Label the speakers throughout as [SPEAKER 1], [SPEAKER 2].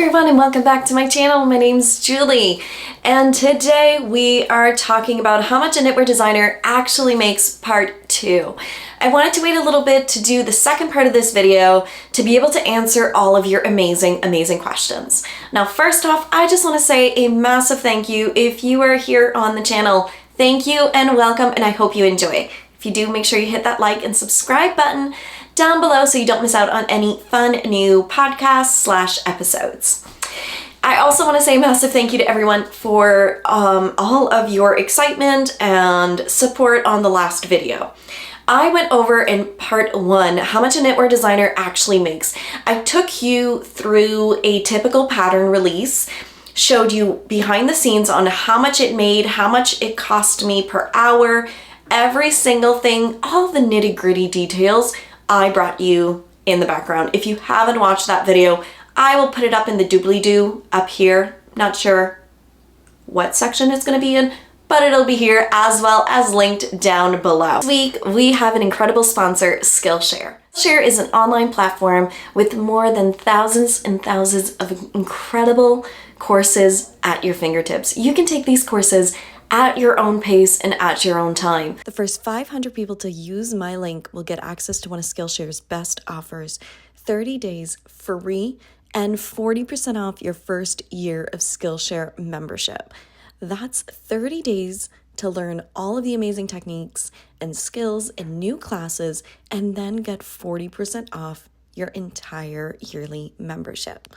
[SPEAKER 1] everyone and welcome back to my channel. My name's Julie and today we are talking about how much a knitwear designer actually makes part 2. I wanted to wait a little bit to do the second part of this video to be able to answer all of your amazing questions. Now first off, I just want to say a massive thank you if you are here on the channel. Thank you and welcome, and I hope you enjoy. If you do, make sure you hit that like and subscribe button down below so you don't miss out on any fun new podcasts / episodes. I also want to say a massive thank you to everyone for all of your excitement and support on the last video. I went over in part 1 how much a knitwear designer actually makes. I took you through a typical pattern release, showed you behind the scenes on how much it made, how much it cost me per hour, every single thing, all the nitty-gritty details I brought you in the background. If you haven't watched that video, I will put it up in the doobly-doo up here. Not sure what section it's going to be in, but it'll be here as well as linked down below. This week, we have an incredible sponsor, SkillShare. SkillShare is an online platform with more than thousands and thousands of incredible courses at your fingertips. You can take these courses at your own pace and at your own time. The first 500 people to use my link will get access to one of SkillShare's best offers, 30 days free and 40% off your first year of SkillShare membership. That's 30 days to learn all of the amazing techniques and skills in new classes and then get 40% off your entire yearly membership.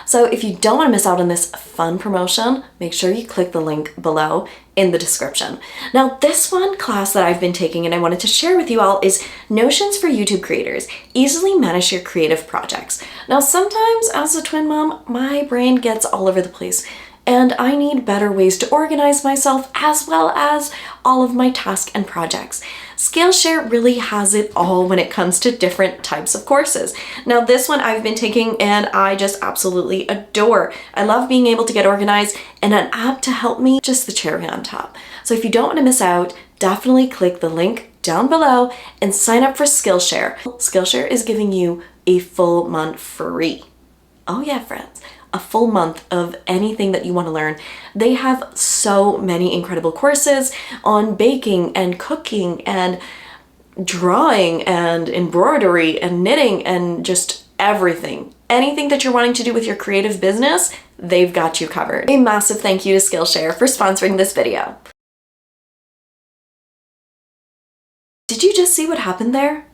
[SPEAKER 1] So if you don't want to miss out on this fun promotion, make sure you click the link below in the description. Now, this one class that I've been taking and I wanted to share with you all is Notions for YouTube Creators. Easily manage your creative projects. Now, sometimes as a twin mom, my brain gets all over the place and I need better ways to organize myself as well as all of my tasks and projects. SkillShare really has it all when it comes to different types of courses. Now this one I've been taking and I just absolutely adore. I love being able to get organized and an app to help me, just the cherry on top. So if you don't want to miss out, definitely click the link down below and sign up for SkillShare. SkillShare is giving you a full month free. Oh yeah, friends. A full month of anything that you want to learn. They have so many incredible courses on baking and cooking and drawing and embroidery and knitting and just everything. Anything that you're wanting to do with your creative business, they've got you covered. A massive thank you to SkillShare for sponsoring this video. Did you just see what happened there?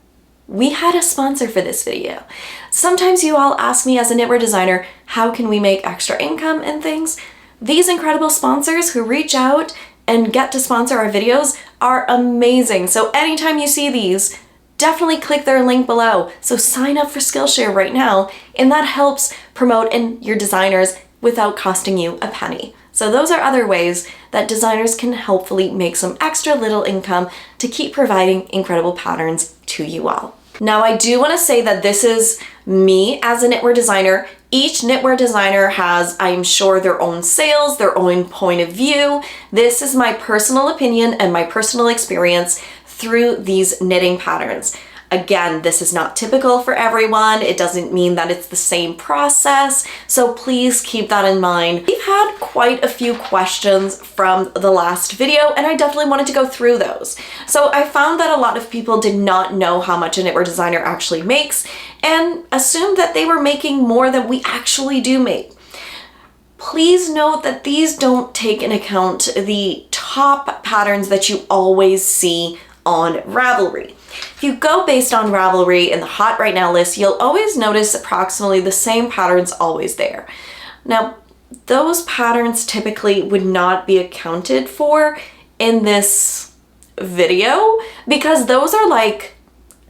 [SPEAKER 1] We had a sponsor for this video. Sometimes you all ask me as a knitwear designer, how can we make extra income and things? These incredible sponsors who reach out and get to sponsor our videos are amazing. So anytime you see these, definitely click their link below. So sign up for SkillShare right now, and that helps promote your designers without costing you a penny. So those are other ways that designers can helpfully make some extra little income to keep providing incredible patterns to you all. Now I do want to say that this is me as a knitwear designer. Each knitwear designer has, I'm sure, their own sales, their own point of view. This is my personal opinion and my personal experience through these knitting patterns. Again, this is not typical for everyone. It doesn't mean that it's the same process, so please keep that in mind. We've had quite a few questions from the last video, and I definitely wanted to go through those. So I found that a lot of people did not know how much a knitwear designer actually makes and assumed that they were making more than we actually do make. Please note that these don't take into account the top patterns that you always see on Ravelry. If you go based on Ravelry in the Hot Right Now list, you'll always notice approximately the same patterns always there. Now, those patterns typically would not be accounted for in this video because those are like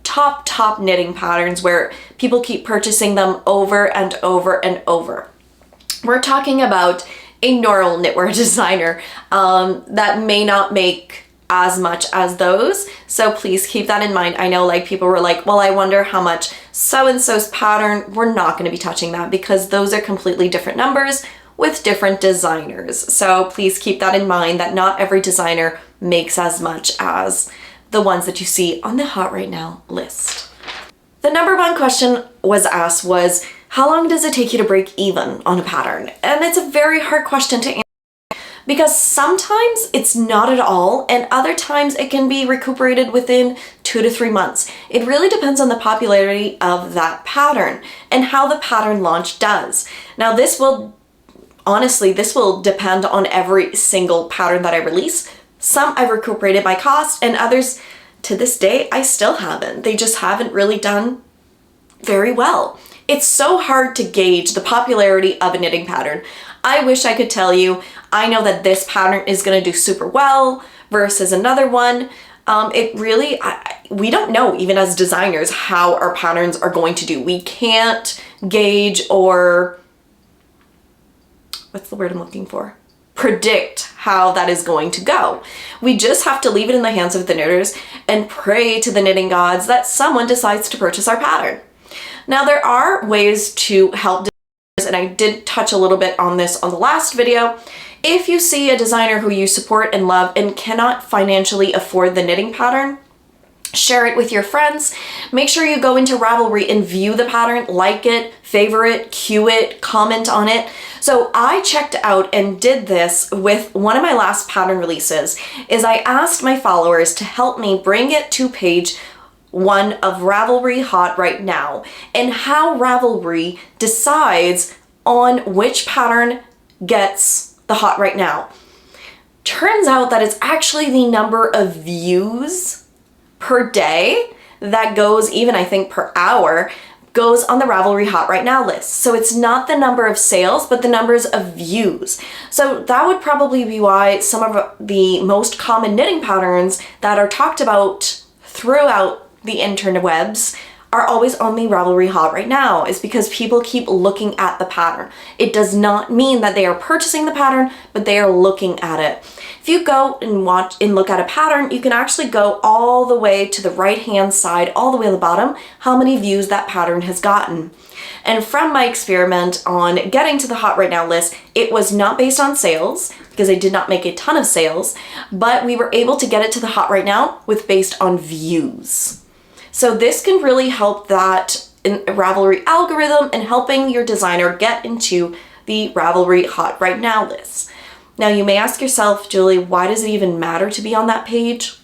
[SPEAKER 1] top knitting patterns where people keep purchasing them over and over and over. We're talking about a normal knitwear designer that may not make as much as those, so please keep that in mind. I know like people were like, well, I wonder how much so-and-so's pattern. We're not going to be touching that because those are completely different numbers with different designers. So please keep that in mind that not every designer makes as much as the ones that you see on the Hot Right Now list. The number one question was asked was, how long does it take you to break even on a pattern? And it's a very hard question to answer because sometimes it's not at all, and other times it can be recuperated within 2 to 3 months. It really depends on the popularity of that pattern and how the pattern launch does. Now this will depend on every single pattern that I release. Some I've recuperated my cost, and others to this day I still haven't. They just haven't really done very well. It's so hard to gauge the popularity of a knitting pattern. I wish I could tell you, I know that this pattern is going to do super well versus another one. We don't know, even as designers, how our patterns are going to do. We can't gauge or, what's the word I'm looking for? Predict how that is going to go. We just have to leave it in the hands of the knitters and pray to the knitting gods that someone decides to purchase our pattern. Now there are ways to help designers, and I did touch a little bit on this on the last video. If you see a designer who you support and love and cannot financially afford the knitting pattern, share it with your friends. Make sure you go into Ravelry and view the pattern, like it, favor it, queue it, comment on it. So I checked out and did this with one of my last pattern releases, is I asked my followers to help me bring it to page 1 of Ravelry Hot Right Now, and how Ravelry decides on which pattern gets the Hot Right Now. Turns out that it's actually the number of views per day that goes, even I think per hour, goes on the Ravelry Hot Right Now list. So it's not the number of sales, but the numbers of views. So that would probably be why some of the most common knitting patterns that are talked about throughout the interwebs are always on the Ravelry Hot Right Now, is because people keep looking at the pattern. It does not mean that they are purchasing the pattern, but they are looking at it. If you go and watch and look at a pattern, you can actually go all the way to the right hand side, all the way to the bottom, how many views that pattern has gotten. And from my experiment on getting to the Hot Right Now list, it was not based on sales, because I did not make a ton of sales, but we were able to get it to the Hot Right Now with based on views. So this can really help that Ravelry algorithm and helping your designer get into the Ravelry Hot Right Now list. Now you may ask yourself, Julie, why does it even matter to be on that page?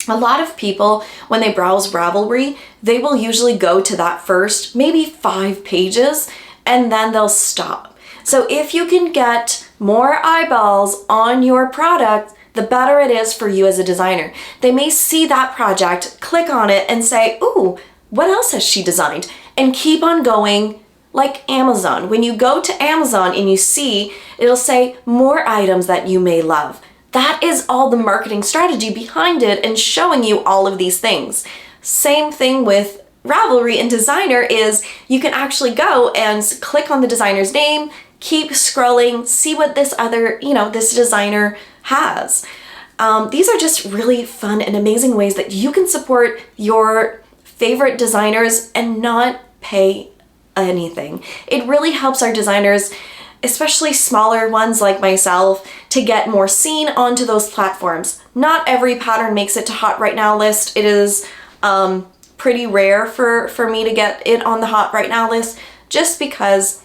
[SPEAKER 1] A lot of people, when they browse Ravelry, they will usually go to that first, maybe 5 pages, and then they'll stop. So if you can get more eyeballs on your product, the better it is for you as a designer. They may see that project, click on it, and say, ooh, what else has she designed? And keep on going, like Amazon. When you go to Amazon and you see, it'll say more items that you may love. That is all the marketing strategy behind it and showing you all of these things. Same thing with Ravelry and Designer is you can actually go and click on the designer's name, keep scrolling, see what this other, this designer has. These are just really fun and amazing ways that you can support your favorite designers and not pay anything. It really helps our designers, especially smaller ones like myself, to get more seen onto those platforms. Not every pattern makes it to Hot Right Now list. It is pretty rare for me to get it on the Hot Right Now list just because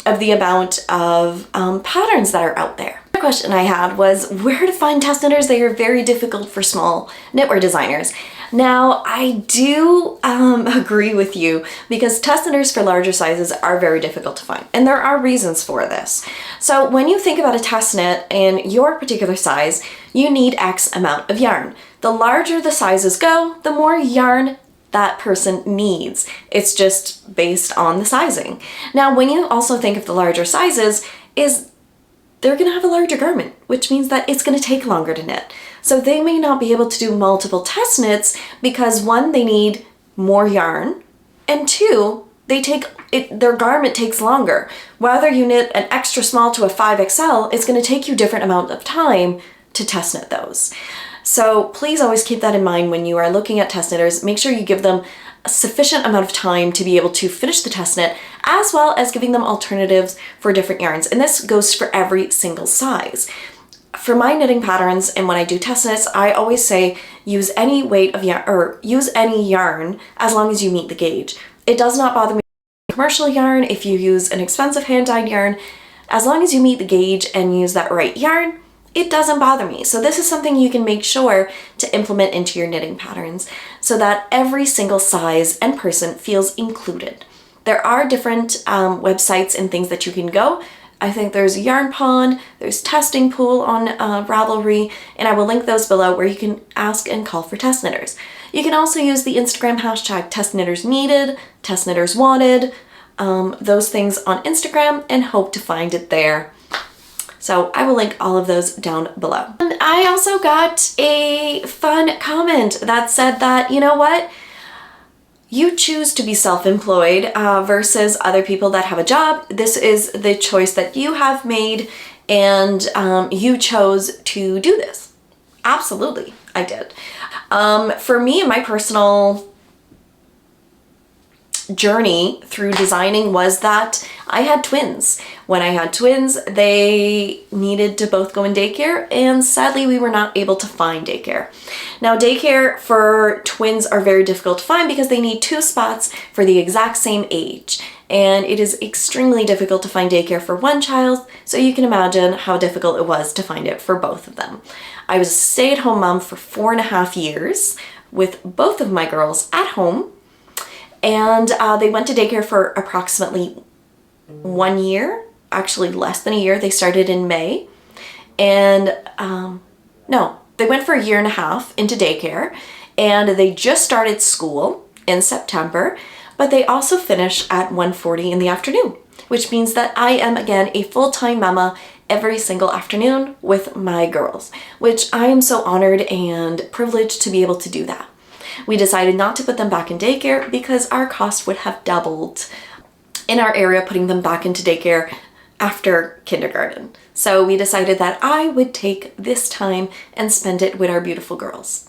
[SPEAKER 1] of the amount of patterns that are out there. The question I had was where to find test knitters. They are very difficult for small knitwear designers. Now, I do agree with you because test knitters for larger sizes are very difficult to find, and there are reasons for this. So when you think about a test knit in your particular size, you need X amount of yarn. The larger the sizes go, the more yarn that person needs. It's just based on the sizing. Now, when you also think of the larger sizes, they're gonna have a larger garment, which means that it's gonna take longer to knit. So they may not be able to do multiple test knits because 1, they need more yarn, and 2, their garment takes longer. Whether you knit an extra small to a 5XL, it's gonna take you different amount of time to test knit those. So please always keep that in mind when you are looking at test knitters. Make sure you give them a sufficient amount of time to be able to finish the test knit, as well as giving them alternatives for different yarns. And this goes for every single size. For my knitting patterns and when I do test knits, I always say use any weight of yarn or use any yarn as long as you meet the gauge. It does not bother me commercial yarn, if you use an expensive hand-dyed yarn, as long as you meet the gauge and use that right yarn, it doesn't bother me. So this is something you can make sure to implement into your knitting patterns so that every single size and person feels included. There are different websites and things that you can go. I think there's Yarn Pond, there's Testing Pool on Ravelry, and I will link those below where you can ask and call for test knitters. You can also use the Instagram hashtag test knitters needed, test knitters wanted, those things on Instagram, and hope to find it there. So I will link all of those down below. And I also got a fun comment that said that, you know what? You choose to be self-employed versus other people that have a job. This is the choice that you have made, and you chose to do this. Absolutely, I did. For me, my personal journey through designing was that I had twins. When I had twins, they needed to both go in daycare, and sadly we were not able to find daycare. Now daycare for twins are very difficult to find because they need 2 spots for the exact same age, and it is extremely difficult to find daycare for one child, so you can imagine how difficult it was to find it for both of them. I was a stay-at-home mom for 4.5 years with both of my girls at home, and they went to daycare for approximately 1 year, actually less than a year. They started in May, and no, they went for 1.5 years into daycare, and they just started school in September, but they also finish at 1:40 in the afternoon, which means that I am again a full-time mama every single afternoon with my girls, which I am so honored and privileged to be able to do that. We decided not to put them back in daycare because our cost would have doubled in our area putting them back into daycare after kindergarten. So we decided that I would take this time and spend it with our beautiful girls.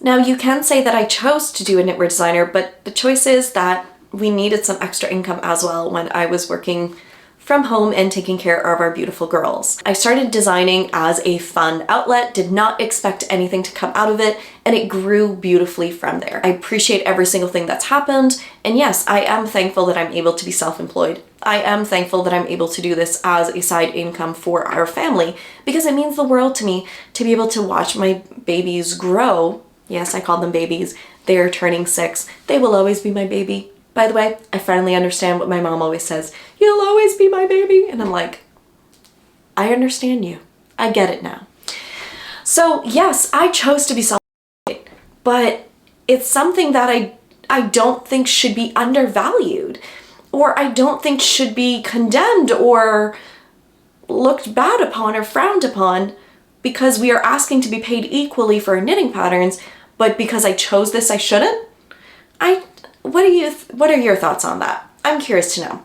[SPEAKER 1] Now you can say that I chose to do a Knitwear Designer, but the choice is that we needed some extra income as well when I was working from home and taking care of our beautiful girls. I started designing as a fun outlet, did not expect anything to come out of it, and it grew beautifully from there. I appreciate every single thing that's happened, and yes, I am thankful that I'm able to be self-employed. I am thankful that I'm able to do this as a side income for our family because it means the world to me to be able to watch my babies grow. Yes, I call them babies. They are turning 6. They will always be my baby. By the way, I finally understand what my mom always says. You'll always be my baby. And I'm like, I understand you. I get it now. So yes, I chose to be self-employed, but it's something that I don't think should be undervalued, or I don't think should be condemned or looked bad upon or frowned upon because we are asking to be paid equally for our knitting patterns, but because I chose this, I shouldn't? What are your thoughts on that? I'm curious to know.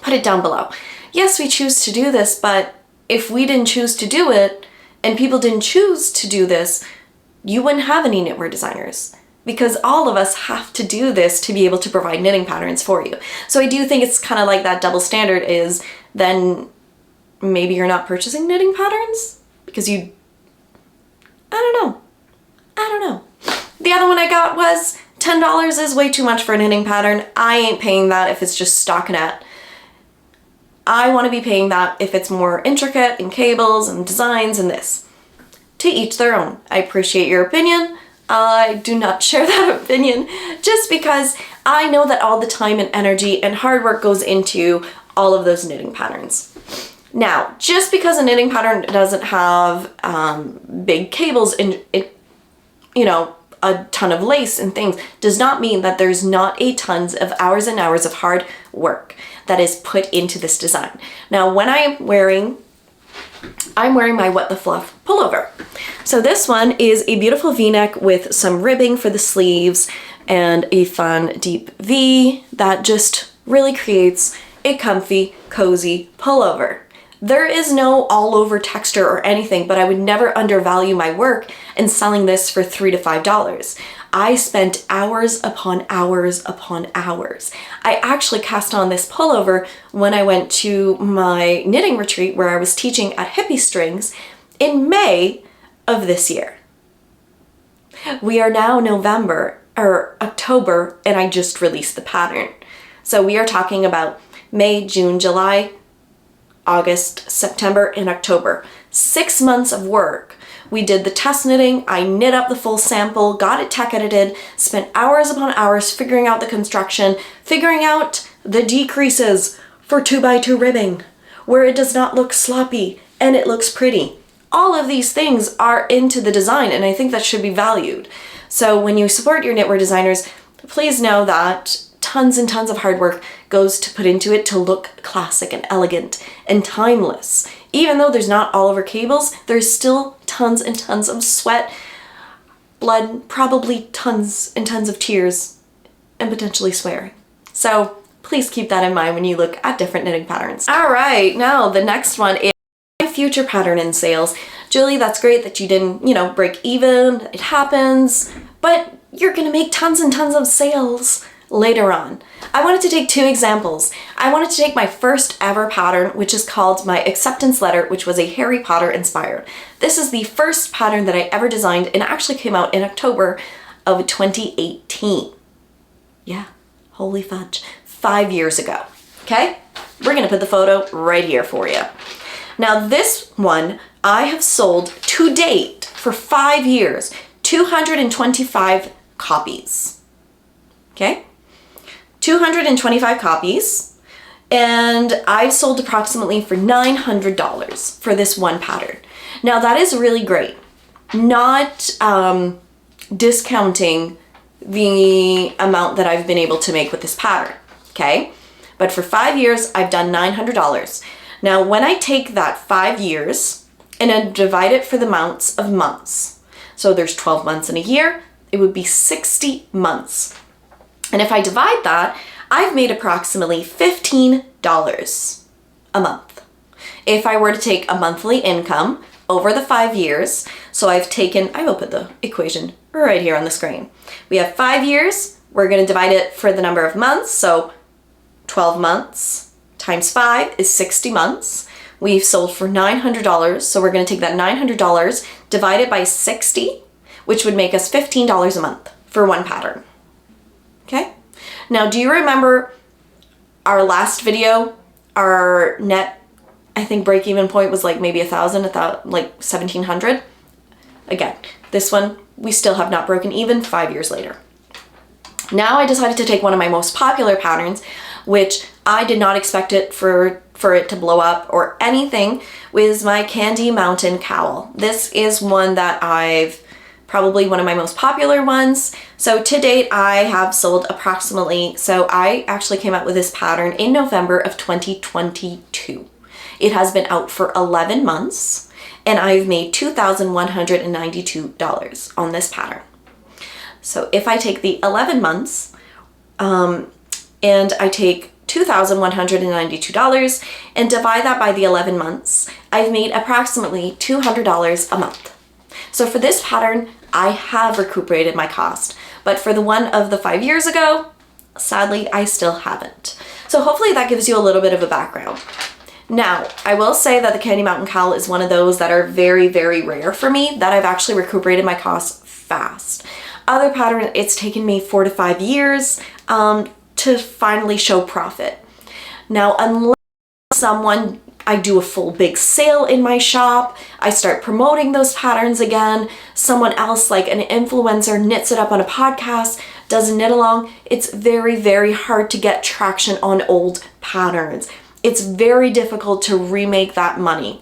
[SPEAKER 1] Put it down below. Yes, we choose to do this, but if we didn't choose to do it and people didn't choose to do this, you wouldn't have any knitwear designers because all of us have to do this to be able to provide knitting patterns for you. So I do think it's kind of like that double standard is then maybe you're not purchasing knitting patterns because I don't know. The other one I got was $10 is way too much for a knitting pattern. I ain't paying that if it's just stockinette. I want to be paying that if it's more intricate and cables and designs and this. To each their own. I appreciate your opinion. I do not share that opinion just because I know that all the time and energy and hard work goes into all of those knitting patterns. Now, just because a knitting pattern doesn't have big cables and a ton of lace and things does not mean that there's not a tons of hours and hours of hard work that is put into this design. Now, when I'm wearing my What the Fluff pullover. So this one is a beautiful V-neck with some ribbing for the sleeves and a fun deep V that just really creates a comfy, cozy pullover. There is no all over texture or anything, but I would never undervalue my work in selling this for $3 to $5. I spent hours upon hours upon hours. I actually cast on this pullover when I went to my knitting retreat where I was teaching at Hippie Strings in May of this year. We are now October, and I just released the pattern. So we are talking about May, June, July, August, September, and October. 6 months of work. We did the test knitting, I knit up the full sample, got it tech edited, spent hours upon hours figuring out the construction, figuring out the decreases for 2x2 ribbing, where it does not look sloppy and it looks pretty. All of these things are into the design, and I think that should be valued. So when you support your knitwear designers, please know that tons and tons of hard work goes to put into it to look classic and elegant and timeless. Even though there's not all over cables, there's still tons and tons of sweat, blood, probably tons and tons of tears, and potentially swearing. So please keep that in mind when you look at different knitting patterns. All right, now the next one is my future pattern in sales. Julie, that's great that you didn't, break even. It happens, but you're gonna make tons and tons of sales later on. I wanted to take 2 examples. I wanted to take my first ever pattern, which is called my acceptance letter, which was a Harry Potter inspired. This is the first pattern that I ever designed, and it actually came out in October of 2018. Yeah, holy fudge, 5 years ago. Okay, we're gonna put the photo right here for you. Now this one I have sold to date for 5 years, 225 copies. Okay, 225 copies, and I've sold approximately for $900 for this one pattern. Now that is really great, not discounting the amount that I've been able to make with this pattern, okay? But for 5 years, I've done $900. Now when I take that 5 years and I divide it for the amounts of months, so there's 12 months in a year, it would be 60 months. And if I divide that, I've made approximately $15 a month. If I were to take a monthly income over the 5 years, so I will put the equation right here on the screen. We have 5 years, we're gonna divide it for the number of months, so 12 months times 5 is 60 months. We've sold for $900, so we're gonna take that $900, divide it by 60, which would make us $15 a month for one pattern. Okay, now do you remember our last video, our net, I think break-even point was like maybe 1,000, like 1,700? Again, this one, we still have not broken even 5 years later. Now I decided to take one of my most popular patterns, which I did not expect it for it to blow up or anything, was my Candy Mountain Cowl. This is one that probably one of my most popular ones. So to date, I have sold approximately, so I actually came out with this pattern in November of 2022. It has been out for 11 months and I've made $2,192 on this pattern. So if I take the 11 months and I take $2,192 and divide that by the 11 months, I've made approximately $200 a month. So for this pattern, I have recuperated my cost, but for the one of the 5 years ago, sadly, I still haven't. So hopefully that gives you a little bit of a background. Now, I will say that the Candy Mountain Cowl is one of those that are very, very rare for me, that I've actually recuperated my costs fast. Other pattern, it's taken me 4 to 5 years to finally show profit. Now, unless I do a full big sale in my shop, I start promoting those patterns again, someone else like an influencer knits it up on a podcast, does a knit along, it's very, very hard to get traction on old patterns. It's very difficult to remake that money.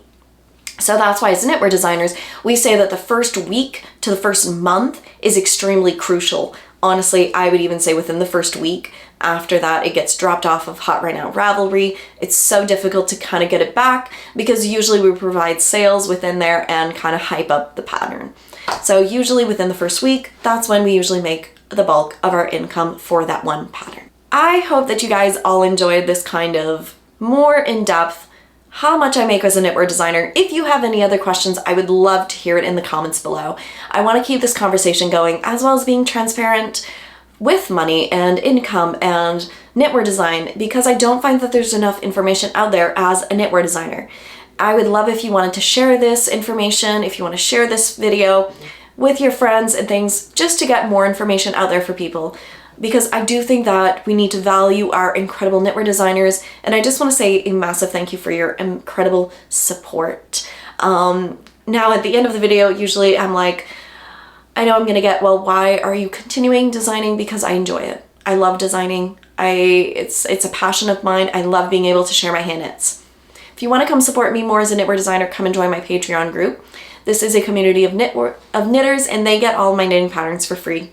[SPEAKER 1] So that's why as knitwear designers, we say that the first week to the first month is extremely crucial. Honestly, I would even say within the first week. After that, it gets dropped off of Hot Right Now Ravelry. It's so difficult to kind of get it back because usually we provide sales within there and kind of hype up the pattern. So usually within the first week, that's when we usually make the bulk of our income for that one pattern. I hope that you guys all enjoyed this kind of more in-depth how much I make as a knitwear designer. If you have any other questions, I would love to hear it in the comments below. I want to keep this conversation going, as well as being transparent with money and income and knitwear design, because I don't find that there's enough information out there as a knitwear designer. I would love if you wanted to share this information, if you want to share this video with your friends and things, just to get more information out there for people. because I do think that we need to value our incredible knitwear designers, and I just want to say a massive thank you for your incredible support. Now at the end of the video, usually I'm like, I know I'm gonna get, well, why are you continuing designing? Because I enjoy it. I love designing. It's a passion of mine. I love being able to share my hand knits. If you want to come support me more as a knitwear designer, come and join my Patreon group. This is a community of knitters, and they get all my knitting patterns for free.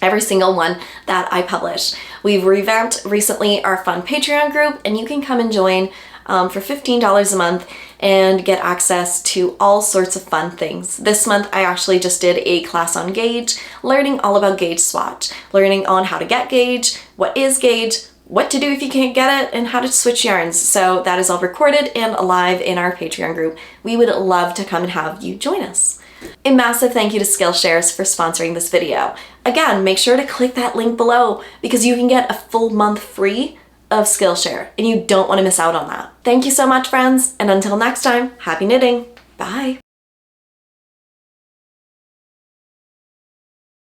[SPEAKER 1] Every single one that I publish. We've revamped recently our fun Patreon group, and you can come and join for $15 a month and get access to all sorts of fun things. This month I actually just did a class on gauge, learning all about gauge swatch, learning on how to get gauge, what is gauge, what to do if you can't get it, and how to switch yarns. So that is all recorded and live in our Patreon group. We would love to come and have you join us. A massive thank you to SkillShare for sponsoring this video. Again, make sure to click that link below because you can get a full month free of SkillShare, and you don't want to miss out on that. Thank you so much, friends, and until next time, happy knitting. Bye.